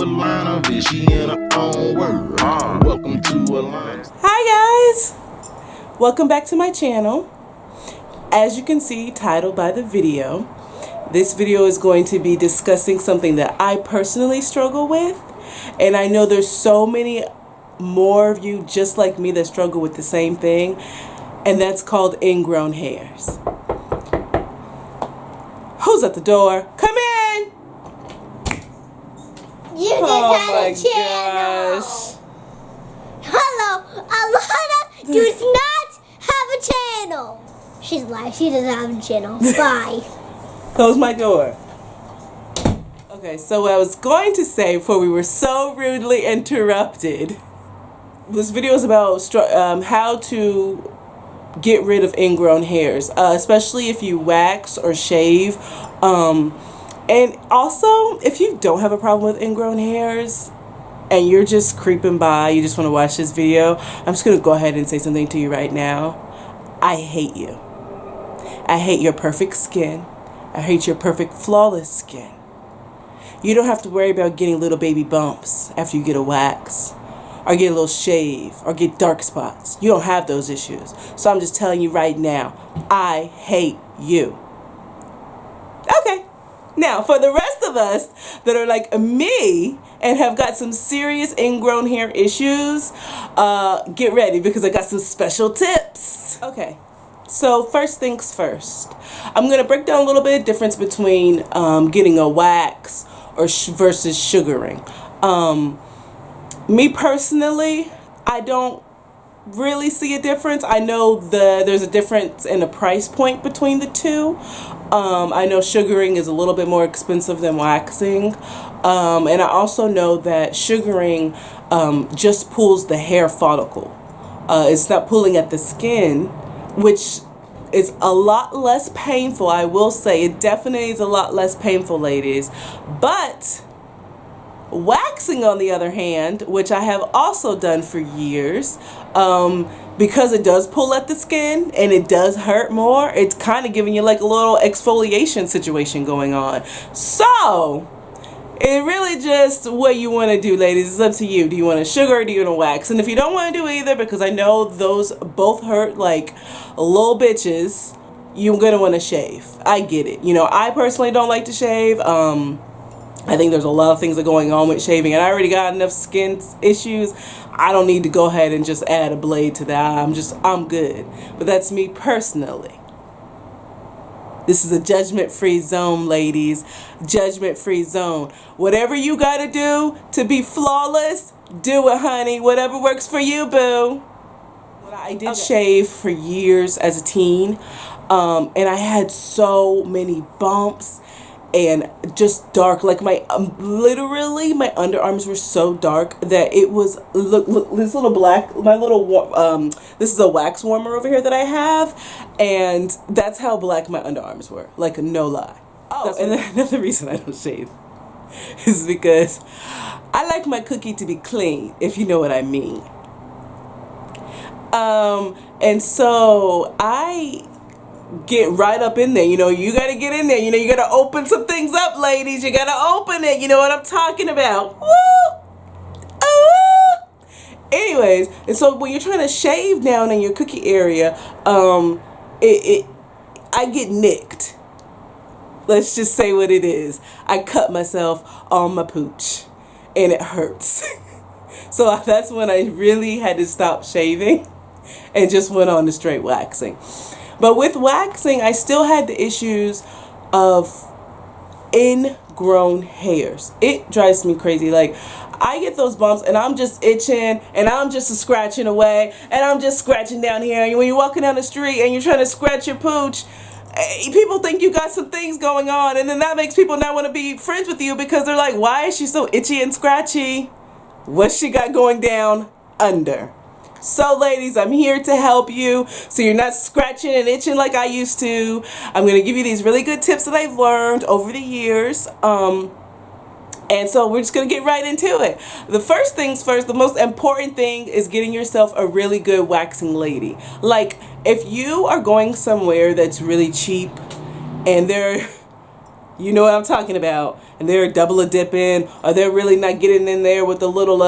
a line of it, she in her own word. Welcome to a line. Hi guys, welcome back to my channel. As you can see, titled by the video, this video is going to be discussing something that I personally struggle with, and I know there's so many more of you just like me that struggle with the same thing, and that's called ingrown hairs. Who's at the door? Come in! You just had a channel. Gosh. Hello, Alana does not have a channel. She's lying. She doesn't have a channel. Bye. Close my door. Okay, so what I was going to say before we were so rudely interrupted. This video is about how to get rid of ingrown hairs, especially if you wax or shave. And also, if you don't have a problem with ingrown hairs and you're just creeping by, you just want to watch this video, I'm just going to go ahead and say something to you right now. I hate you. I hate your perfect skin. I hate your perfect, flawless skin. You don't have to worry about getting little baby bumps after you get a wax, or get a little shave, or get dark spots. You don't have those issues. So I'm just telling you right now, I hate you. Okay. Now, for the rest of us that are like me and have got some serious ingrown hair issues, get ready because I got some special tips. Okay. So first things first, I'm going to break down a little bit of difference between getting a wax or versus sugaring. Me personally, I don't really see a difference. I know there's a difference in the price point between the two. I know sugaring is a little bit more expensive than waxing. And I also know that sugaring just pulls the hair follicle. It's not pulling at the skin, which is a lot less painful. I will say it definitely is a lot less painful, ladies. But waxing, on the other hand, which I have also done for years, because it does pull at the skin and it does hurt more, it's kind of giving you like a little exfoliation situation going on. So it really just what you want to do, ladies. It's up to you. Do you want to sugar or do you want to wax? And if you don't want to do either, because I know those both hurt like little bitches, you're going to want to shave. I get it. You know, I personally don't like to shave. I think there's a lot of things that are going on with shaving, and I already got enough skin issues. I don't need to go ahead and just add a blade to that. I'm good. But that's me personally. This is a judgment-free zone, ladies. Judgment-free zone. Whatever you got to do to be flawless, do it, honey. Whatever works for you, boo. I did shave for years as a teen, and I had so many bumps and just dark, like my literally my underarms were so dark that it was look this little black, my little this is a wax warmer over here that I have, and that's how black my underarms were, like no lie. And then another reason I don't shave is because I like my cookie to be clean, if you know what I mean. And so I get right up in there. You know, you gotta get in there. You know, you gotta open some things up, ladies. You gotta open it. You know what I'm talking about. Woo! Oh, woo! Anyways, and so when you're trying to shave down in your cookie area, I get nicked. Let's just say what it is. I cut myself on my pooch, and it hurts. So that's when I really had to stop shaving and just went on to straight waxing. But with waxing, I still had the issues of ingrown hairs. It drives me crazy. Like, I get those bumps and I'm just itching and I'm just scratching away and I'm just scratching down here. And when you're walking down the street and you're trying to scratch your pooch, people think you got some things going on, and then that makes people not want to be friends with you because they're like, why is she so itchy and scratchy? What's she got going down under? So ladies, I'm here to help you so you're not scratching and itching like I used to. I'm going to give you these really good tips that I've learned over the years. And so we're just going to get right into it. The first things first, the most important thing is getting yourself a really good waxing lady. Like, if you are going somewhere that's really cheap and they're You know what I'm talking about. And they're double a dipping, or they're really not getting in there with the little,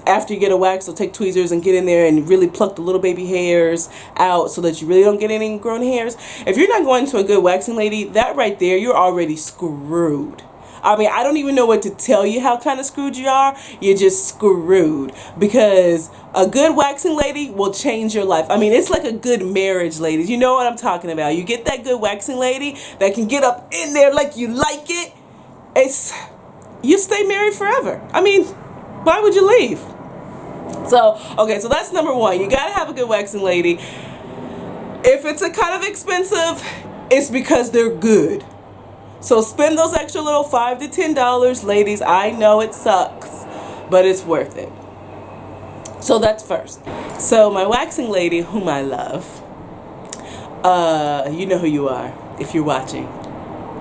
after you get a wax, they'll take tweezers and get in there and really pluck the little baby hairs out so that you really don't get any ingrown hairs. If you're not going to a good waxing lady, that right there, you're already screwed. I mean, I don't even know what to tell you how kind of screwed you are. You're just screwed, because a good waxing lady will change your life. I mean, it's like a good marriage, ladies. You know what I'm talking about. You get that good waxing lady that can get up in there like you like it. You stay married forever. I mean, why would you leave? So, okay, so that's number one. You gotta have a good waxing lady. If it's a kind of expensive, it's because they're good. So spend those extra little $5 to $10, ladies. I know it sucks, but it's worth it. So that's first. So my waxing lady, whom I love, you know who you are if you're watching.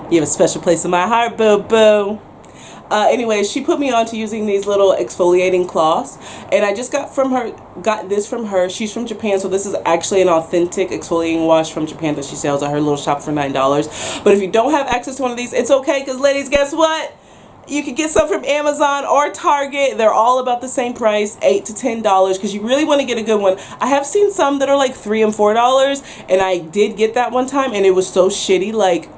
You have a special place in my heart, boo-boo. Anyway, she put me on to using these little exfoliating cloths, and I just got this from her. She's from Japan, so this is actually an authentic exfoliating wash from Japan that she sells at her little shop for $9. But if you don't have access to one of these, it's okay, because ladies, guess what? You can get some from Amazon or Target. They're all about the same price, $8 to $10, because you really want to get a good one. I have seen some that are like $3 and $4, and I did get that one time, and it was so shitty. Like,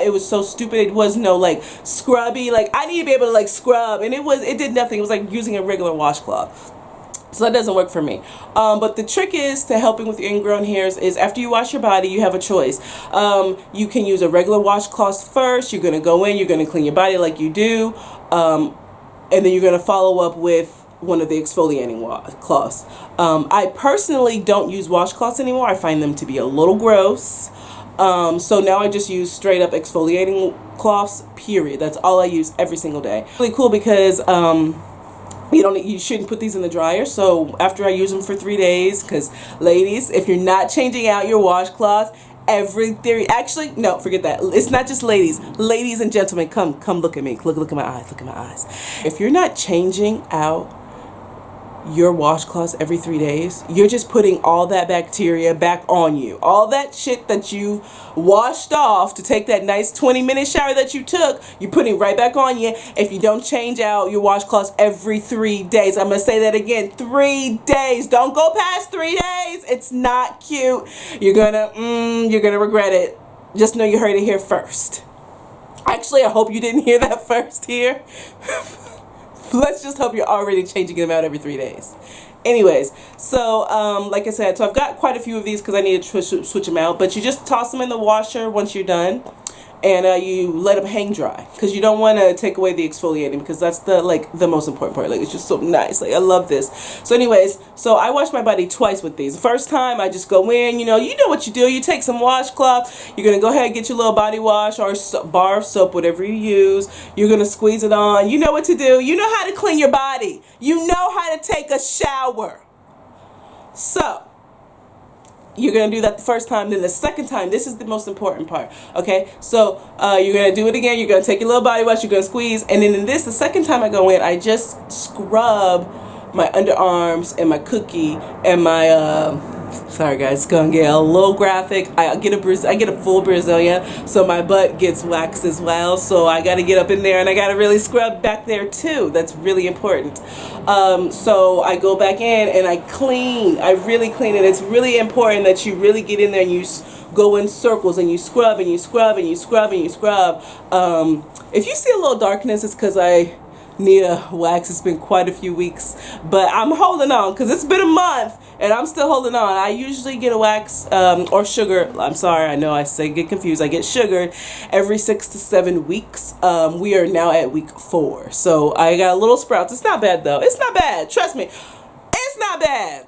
it was so stupid. It was no like scrubby. Like, I need to be able to like scrub, and it did nothing. It was like using a regular washcloth. So that doesn't work for me. But the trick is to helping with your ingrown hairs is after you wash your body, you have a choice. You can use a regular washcloth first. You're going to go in, you're going to clean your body like you do. And then you're going to follow up with one of the exfoliating cloths. I personally don't use washcloths anymore. I find them to be a little gross. So now I just use straight up exfoliating cloths, period. That's all I use every single day. Really cool because you shouldn't put these in the dryer. So after I use them for 3 days, because ladies, if you're not changing out your washcloth actually, no, forget that. It's not just ladies and gentlemen, come look at me. Look at my eyes. If you're not changing out your washcloths every 3 days, you're just putting all that bacteria back on you. All that shit that you washed off to take that nice 20-minute shower that you took, you're putting right back on you if you don't change out your washcloths every 3 days. I'm going to say that again, 3 days. Don't go past 3 days. It's not cute. You're going to regret it. Just know you heard it here first. Actually, I hope you didn't hear that first here. Let's just hope you're already changing them out every 3 days. Anyways, so like I said, so I've got quite a few of these because I need to switch them out. But you just toss them in the washer once you're done, and you let them hang dry, because you don't want to take away the exfoliating, because that's the most important part. Like, it's just so nice. Like, I love this. So anyways, so I wash my body twice with these. The first time I just go in, you know what you do. You take some washcloth. You're gonna go ahead and get your little body wash or bar of soap, whatever you use. You're gonna squeeze it on. You know what to do. You know how to clean your body. You know how to take a shower. So you're going to do that the first time. Then the second time, this is the most important part. Okay, so you're going to do it again. You're going to take your little body wash. You're going to squeeze. And then in this, the second time I go in, I just scrub my underarms and my cookie and my sorry guys, it's gonna get a little graphic. I get a full Brazilian, so my butt gets waxed as well. So I got to get up in there and I got to really scrub back there too. That's really important. So I go back in and I clean. I really clean it. It's really important that you really get in there and you go in circles and you scrub and you scrub and you scrub and you scrub. If you see a little darkness, it's because I need a wax. It's been quite a few weeks, but I'm holding on because it's been a month and I'm still holding on. I usually get a wax or sugar. I'm sorry, I know I get confused. I get sugared every 6 to 7 weeks. We are now at week 4, so I got a little sprouts. It's not bad though. It's not bad. Trust me, it's not bad.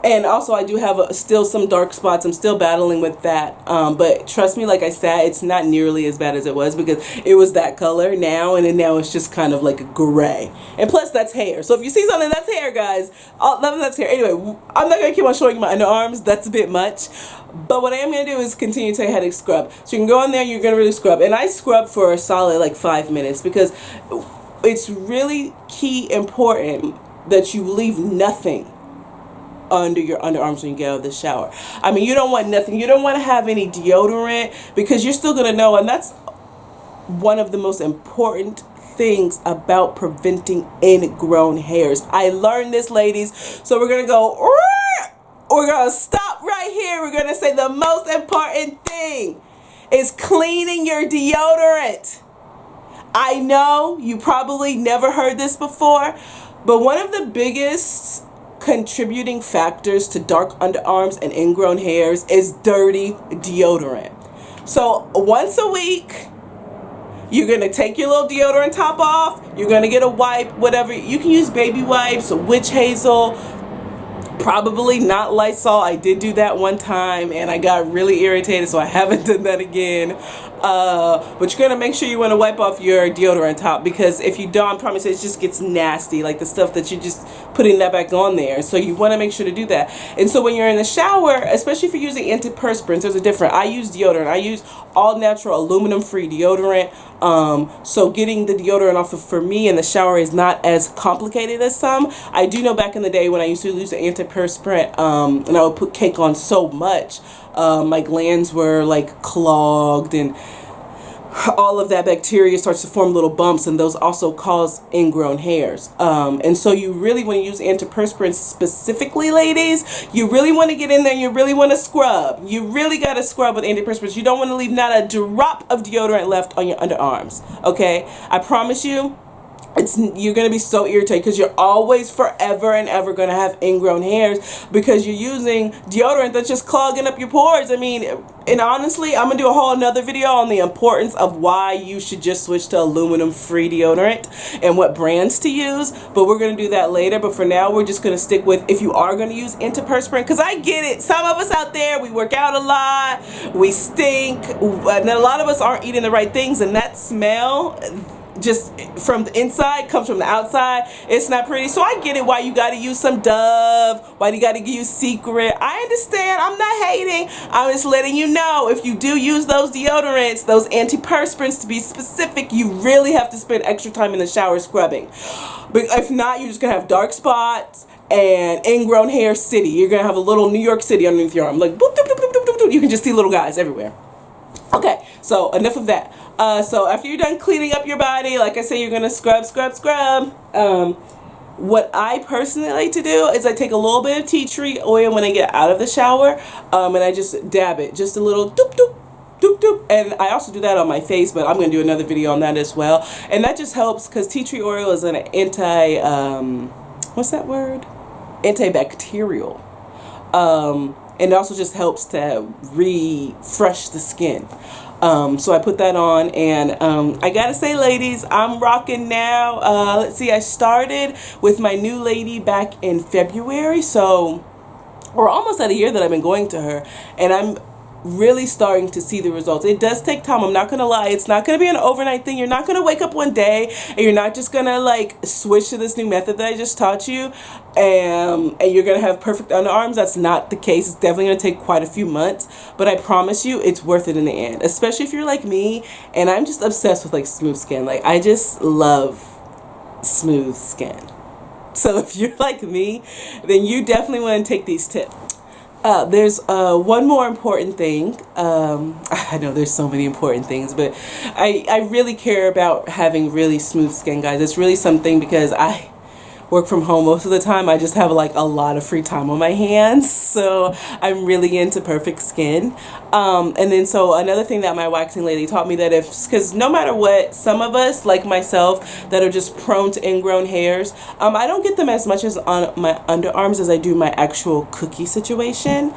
And also I do have still some dark spots. I'm still battling with that. But trust me, like I said, it's not nearly as bad as it was because it was that color now, and then now it's just kind of like a gray. And plus that's hair. So if you see something that's hair, guys, that's hair. Anyway, I'm not going to keep on showing you my underarms. That's a bit much. But what I am going to do is continue to tell you how to scrub. So you can go in there, you're going to really scrub. And I scrub for a solid like 5 minutes because it's really important that you leave nothing under your underarms when you get out of the shower. I mean, you don't want nothing. You don't want to have any deodorant because you're still going to know, and that's one of the most important things about preventing ingrown hairs. I learned this, ladies. So we're going to go, we're going to stop right here. We're going to say the most important thing is cleaning your deodorant. I know you probably never heard this before, but one of the biggest contributing factors to dark underarms and ingrown hairs is dirty deodorant. So once a week, you're going to take your little deodorant top off. You're going to get a wipe, whatever. You can use baby wipes, witch hazel, probably not Lysol. I did do that one time and I got really irritated, so I haven't done that again. But you're going to make sure you want to wipe off your deodorant top, because if you don't, I promise it just gets nasty, like the stuff that you just putting that back on there. So you want to make sure to do that. And so when you're in the shower, especially if you're using antiperspirants, there's a different. I use deodorant. I use all natural aluminum free deodorant. So getting the deodorant off for me in the shower is not as complicated as some. I do know back in the day when I used to use an antiperspirant, and I would put cake on so much, my glands were like clogged and all of that bacteria starts to form little bumps, and those also cause ingrown hairs. And so you really, when you use antiperspirants specifically, ladies, you really want to get in there and you really want to scrub. You really got to scrub with antiperspirants. You don't want to leave not a drop of deodorant left on your underarms. Okay? I promise you, you're going to be so irritated because you're always forever and ever going to have ingrown hairs because you're using deodorant that's just clogging up your pores. I mean, and honestly, I'm going to do a whole another video on the importance of why you should just switch to aluminum free deodorant and what brands to use, but we're going to do that later. But for now, we're just going to stick with, if you are going to use antiperspirant, because I get it, some of us out there, we work out a lot, we stink, and a lot of us aren't eating the right things, and that smell just from the inside comes from the outside. It's not pretty. So I get it why you got to use some Dove, why you got to use Secret. I understand. I'm not hating. I'm just letting you know, if you do use those deodorants, those antiperspirants to be specific, you really have to spend extra time in the shower scrubbing. But if not, you're just going to have dark spots and ingrown hair city. You're going to have a little New York City underneath your arm. Like, boop, doop, doop, doop, doop, doop, doop. You can just see little guys everywhere. Okay, so enough of that. So after you're done cleaning up your body, like I say, you're going to scrub. What I personally like to do is I take a little bit of tea tree oil when I get out of the shower, and I just dab it, just a little doop, doop, doop, doop. And I also do that on my face, but I'm going to do another video on that as well. And that just helps because tea tree oil is an what's that word? Antibacterial. And it also just helps to refresh the skin. So I put that on, and I gotta say, ladies, I'm rocking now. Let's see, I started with my new lady back in February, so we're almost at a year that I've been going to her, and I'm really starting to see the results. It does take time, I'm not gonna lie. It's not gonna be an overnight thing. You're not gonna wake up one day and you're not just gonna like switch to this new method that I just taught you and you're gonna have perfect underarms. That's not the case. It's definitely gonna take quite a few months, but I promise you it's worth it in the end, especially if you're like me and I'm just obsessed with like smooth skin. Like, I just love smooth skin. So if you're like me, then you definitely want to take these tips. There's one more important thing. I know there's so many important things, but I really care about having really smooth skin, guys. It's really something because I work from home most of the time. I just have like a lot of free time on my hands, so I'm really into perfect skin. And then so another thing that my waxing lady taught me, that because no matter what, some of us like myself that are just prone to ingrown hairs, I don't get them as much as on my underarms as I do my actual cookie situation.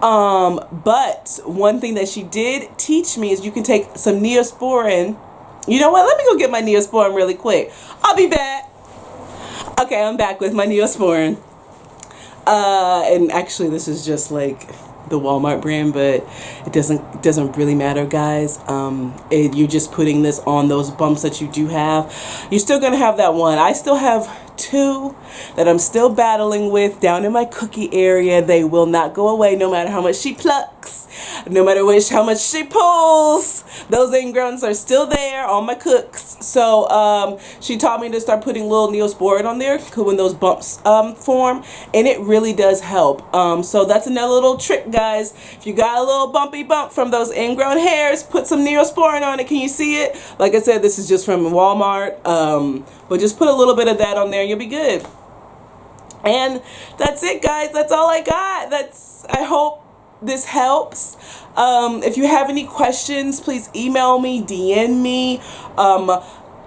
But one thing that she did teach me is you can take some Neosporin. You know what? Let me go get my Neosporin really quick. I'll be back. Okay, I'm back with my Neosporin. And actually this is just like the Walmart brand, but it doesn't really matter, guys. You're just putting this on those bumps that you do have. You're still gonna have that one. I still have two that I'm still battling with down in my cookie area. They will not go away no matter how much she plucks. cooks. No matter how much she pulls, those ingrowns are still there on my cooks. So she taught me to start putting little Neosporin on there when those bumps form, and it really does help. So that's another little trick, guys. If you got a little bumpy bump from those ingrown hairs, put some Neosporin on it. Can you see it? Like I said, this is just from Walmart, but just put a little bit of that on there and you'll be good. And that's it, guys. That's all I got. I hope this helps. If you have any questions, please email me, DM me.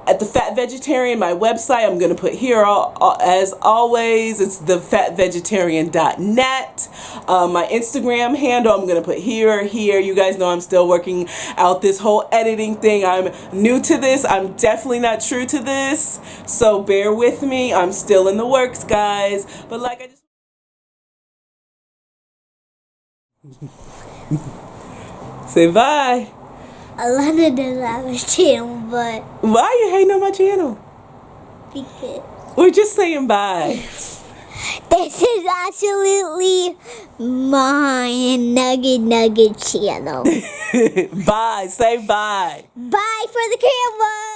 At the Fat Vegetarian, my website, I'm going to put here, as always, it's thefatvegetarian.net. My Instagram handle, I'm going to put here. You guys know I'm still working out this whole editing thing. I'm new to this. I'm definitely not true to this. So bear with me. I'm still in the works, guys. But like I just... Say bye. Alana doesn't have a channel, but... Why are you hating on my channel? Because... We're just saying bye. This is absolutely my Nugget channel. Bye. Say bye. Bye for the camera.